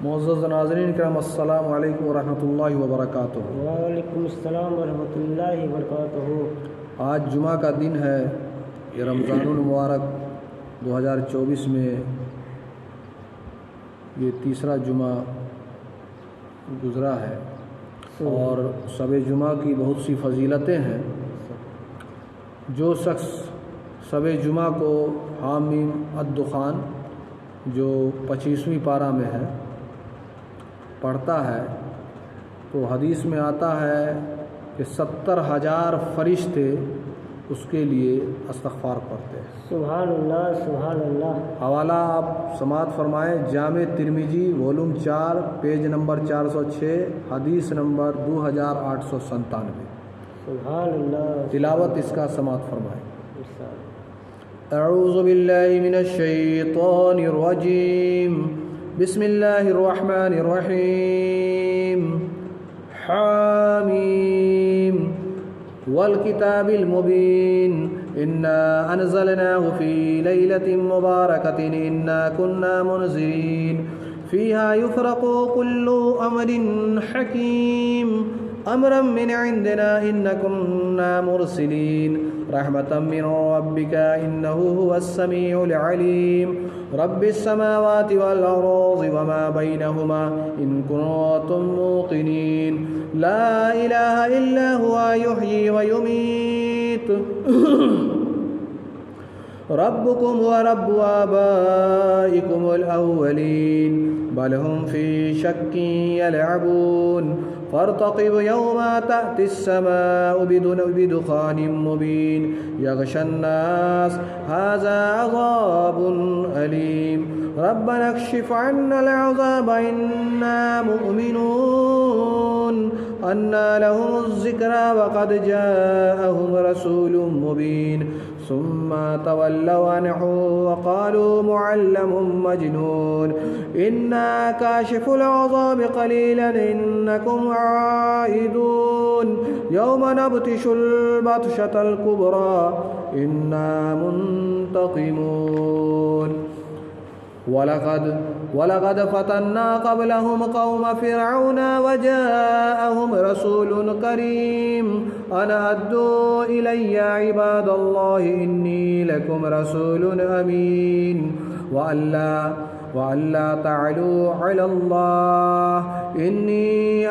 मुअज़्ज़ज़ नाज़रीन किराम अस्सलामु अलैकुम वरहमतुल्लाहि वबरकातुहू। वालेकुम अस्सलाम वरहमतुल्लाहि वबरकातुहू। आज जुमा का दिन है। ये रमज़ानुल मुबारक 2024 में ये तीसरा जुमा गुज़रा है और शब जुमा की बहुत सी फ़जीलतें हैं। जो शख्स शब जुमा को हामीम अद-दुखान जो 25वीं पारा में है पढ़ता है तो हदीस में आता है कि 70,000 फरिश्ते उसके लिए इस्तग़फ़ार पढ़ते हैं। सुभान अल्लाह, सुभान अल्लाह। हवाला आप समात फरमाएँ जामे तिरमिजी वॉल्यूम 4 पेज नंबर 406 हदीस नंबर 2897। सुभान अल्लाह। तिलावत इसका समात फरमाएँ। अऊज़ु बिल्लाहि मिनश शैतानिर रजीम। बिस्मिल्लाहिर रहमानिर रहीम। हामीम वल किताबिल मुबीन इन्ना अनज़लनाहु फ़ी लैलतिन मुबारकतिन इन्ना कुन्ना मुनज़िरीन फ़ीहा युफ़रक़ु कुल्लु अमरिन हकीम अमरम मिन इंदिना इन्ना कुन्ना मुरसिलीन रहमतम मिन रब्बिका इन्नहु हुवस समीउल अलीम रब्बिस समावाति वल अर्ज़ि वमा बैनहुमा इन कुन्तुम मूक़िनीन ला इलाहा इल्ला हुवा युह्यी व युमीत रब्बुकुम व रब्बु आबाइकुमुल अव्वलीन बल हुम फ़ी शक्किन यलअबून फर्तक़िब यौमा तअतिस समाउ बिदुख़ानिन मुबीन यग़शन्नास हाज़ा अज़ाबुन अलीम रब्बना कशिफ़ अन्नल अज़ाब इन्ना मुमिनून अन्ना लहुमुज़ ज़िक्रा व क़द जाअहुम रसूलुम मुबीन सुम्मा तवल्लव अन्हु व क़ालू मुअल्लमुम मजनून इन्ना काशिफ़ुल अज़ाब क़लीलन इन्नकुम आइदून यौम नबतिशुल बत्शतल कुब्रा इन्ना मुंतक़िमून वलक़द फ़तन्ना क़ब्लहुम क़ौम फ़िरऔन वजाअहुम रसूलुन करीम अन अद्दू इलैया इबादल्लाहि इन्नी लकुम रसूलुन अमीन व अल्ला तअलू अलल्लाह इन्नी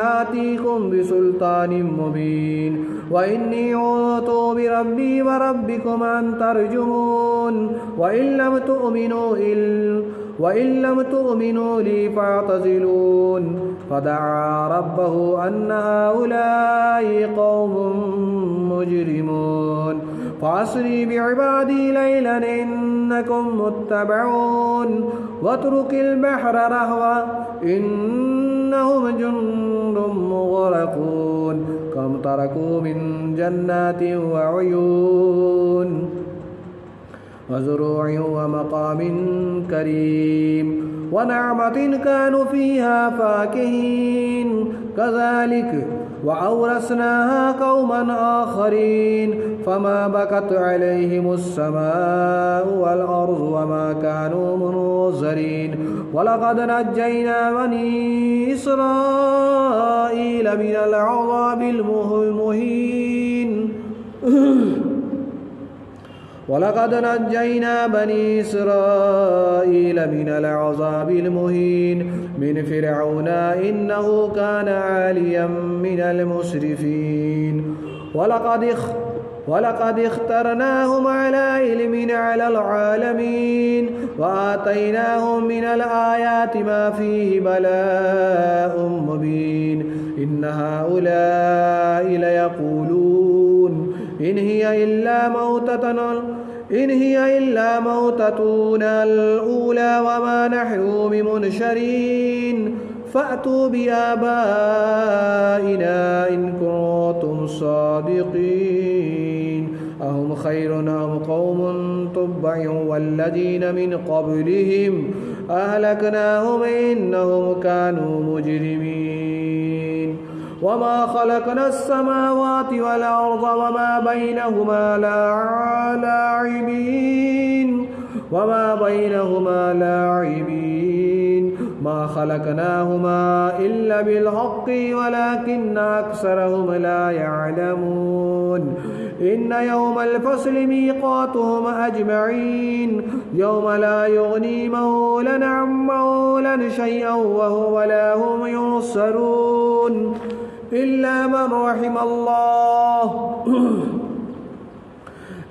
आतीकुम बिसुल्तानिन मुबीन व इन्नी उतू बिरब्बी व रब्बिकुम अन तर्जुमून व इन लम तु'मिनू ली फ़अतज़िलून फ़दअा रब्बहु अन्ना हाउलाइ क़ौमुम मुजरिमून फ़अस्रि बिइबादी लैलन इन्नकुम मुत्तबऊन वत्रुकिल बहरा रहवा इन्नहुम जुंदुम मुग़रक़ून कम तरकू मिन जन्नातिन व उयून वज़ुरूइन व मक़ामिन करीम व नअमतिन कानू फ़ीहा फ़ाकिहीन कज़ालिक व औरसनाहा क़ौमन आख़रीन फ़मा बकत अलैहिमुस समाउ वल अर्ज़ु व मा कानू मुनज़रीन वलक़द नज्जयना बनी इसराईल मिनल अज़ाबिल मुहीन वलक़द नज्जयना बनी इसराईल मिनल अज़ाबिल मुहीन मिन फ़िरऔन इन्नहु कान आलियम मिनल मुस्रिफ़ीन वलक़द इख्तरनाहुम अला इल्मिन अलल आलमीन व आतैनाहुम मिनल आयाति मा फ़ीहि बलाउम मुबीन इन्न हाउलाइ लयक़ूलून इन हिय इल्ला मौततुना अल-ऊला व मा नहनु बिमुनशरीन फ़अतू बिआबाइना इन कुन्तुम सादिक़ीन अहुम खैरुन अम क़ौमुन तुब्बअ वल्लज़ीना मिन क़ब्लिहिम अहलकनाहुम इन्नहुम कानू मुजरिमीन वमा ख़लक़नस समावाति वल अर्ज़ वमा बैनहुमा लाइबीन ما خلقناهما إلا بالحق ولكن أكثرهم لا يعلمون إن يوم الفصل ميقاتهم أجمعين يوم لا يغني مولى عن مولى شيئا ولا هم ينصرون إلا من رحم الله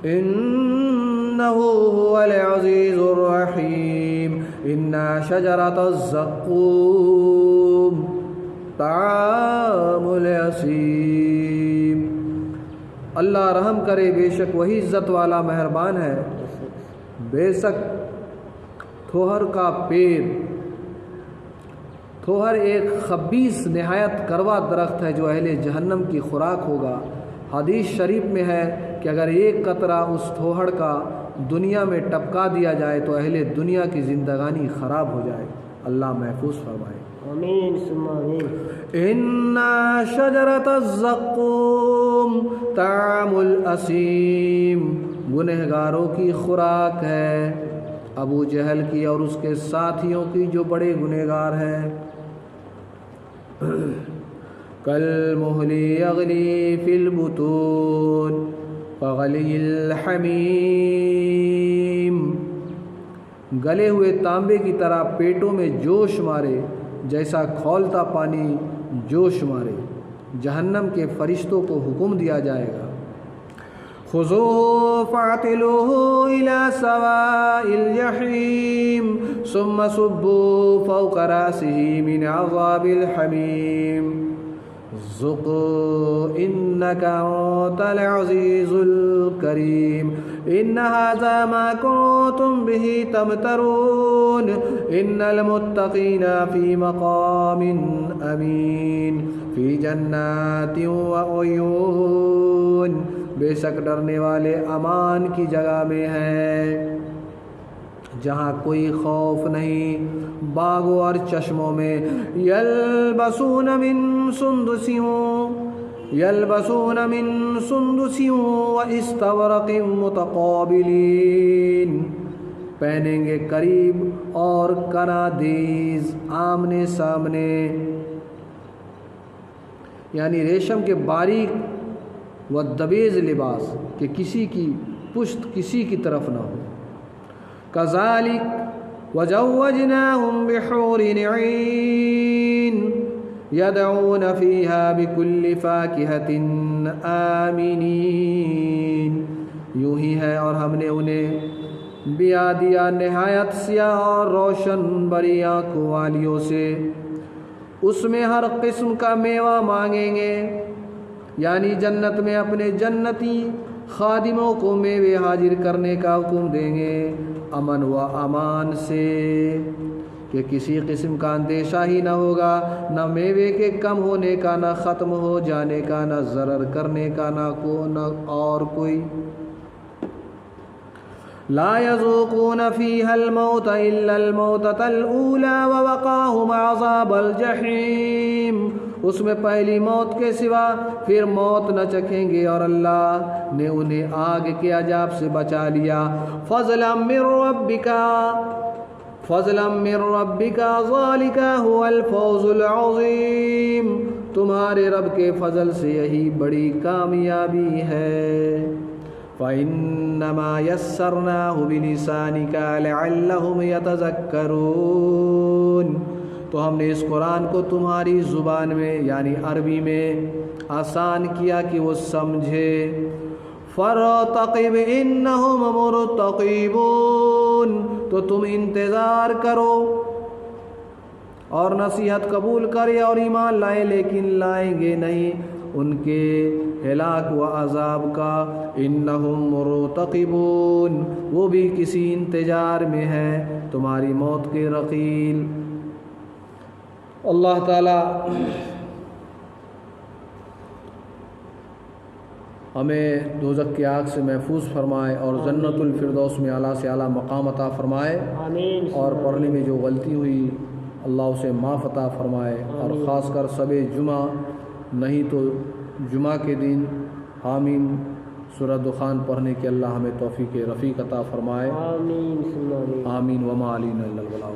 إنه هو العزيز الرحيم إن شجرة الزقوم طعام اليتيم اللہ رحم کرے، بے شک وہی عزت والا مہربان ہے۔ بے شک تھوہر کا پیر، تھوہر ایک خبیث نہایت کروا درخت ہے جو اہل جہنم کی خوراک ہوگا۔ حدیث شریف میں ہے کہ اگر ایک قطرہ اس تھوہر کا دنیا میں ٹپکا دیا جائے تو اہل دنیا کی زندگانی خراب ہو جائے۔ اللہ محفوظ فرمائے، آمین ثم آمین۔ ان شجرۃ الزقوم طعام الاسیم، گنہگاروں کی خوراک ہے، ابو جہل کی اور اس کے ساتھیوں کی جو بڑے گنہگار ہیں۔ کالمہل یغلی فی البطون کغلی الحمیم، گلے ہوئے تانبے کی طرح پیٹوں میں جوش مارے، جیسا کھولتا پانی جوش مارے۔ جہنم کے فرشتوں کو حکم دیا جائے گا، خذوه فاعتلوه إلى سواء الجحيم ثم صبوا فوق رأسه من عذاب الحميم ذق إنك أنت العزيز الكريم إن هذا ما كنتم به تمترون إن المتقين في مقام أمين في جنات وعيون، بے شک ڈرنے والے امان کی جگہ میں ہیں جہاں کوئی خوف نہیں، باغوں اور چشموں میں۔ یلبسون من سندس واستبرق متقابلین، پہنیں گے قریب اور کنادیز آمنے سامنے، یعنی ریشم کے باریک و دبیز لباس کہ کسی کی پشت کسی کی طرف نہ ہو۔ کذالک وزوجناہم بحور عین یدعون فیہا بکل فاکہۃ آمنین، یوں ہی ہے اور ہم نے انہیں بیاہ دیا نہایت سیاہ اور روشن بری آنکھوں والیوں سے، اس میں ہر قسم کا میوہ مانگیں گے، یعنی جنت میں اپنے جنتی خادموں کو میوے حاضر کرنے کا حکم دیں گے، امن و امان سے کہ کسی قسم کا اندیشہ ہی نہ ہوگا، نہ میوے کے کم ہونے کا، نہ ختم ہو جانے کا، نہ ضرر کرنے کا، نہ اور کوئی۔ لا يذوقون فيها الموت إلا الموتة الأولى ووقاهم عذاب الجحيم، اس میں پہلی موت کے سوا پھر موت نہ چکھیں گے اور اللہ نے انہیں آگ کے عذاب سے بچا لیا۔ فضلا من ربک ذلک هو الفوز العظیم، تمہارے رب کے فضل سے یہی بڑی کامیابی ہے۔ فَإِنَّمَا يَسَّرْنَاهُ بِلِسَانِكَ لَعَلَّهُمْ يَتَذَكَّرُونَ، تو ہم نے اس قرآن کو تمہاری زبان میں یعنی عربی میں آسان کیا کہ وہ سمجھے۔ فَارْتَقِبْ إِنَّهُمْ مُرْتَقِبُونَ، تو تم انتظار کرو اور نصیحت قبول کرے اور ایمان لائے لیکن لائیں گے نہیں ان کے ہلاک و عذاب کا۔ انہم مرتقبون، وہ بھی کسی انتظار میں ہے تمہاری موت کے رقیل۔ اللہ تعالی ہمیں دوزخ کی آگ سے محفوظ فرمائے اور جنت الفردوس میں اعلیٰ سے اعلیٰ مقام عطا فرمائے، آمین۔ اور پڑھنے میں جو غلطی ہوئی اللہ اسے معاف عطا فرمائے، اور خاص کر شب جمعہ نہیں تو جمعہ کے دن حامیم سورہ دخان پڑھنے کے اللہ ہمیں توفیق رفیق عطا فرمائے۔ آمین ثم آمین۔ آمین وما علینا الا البلاغ۔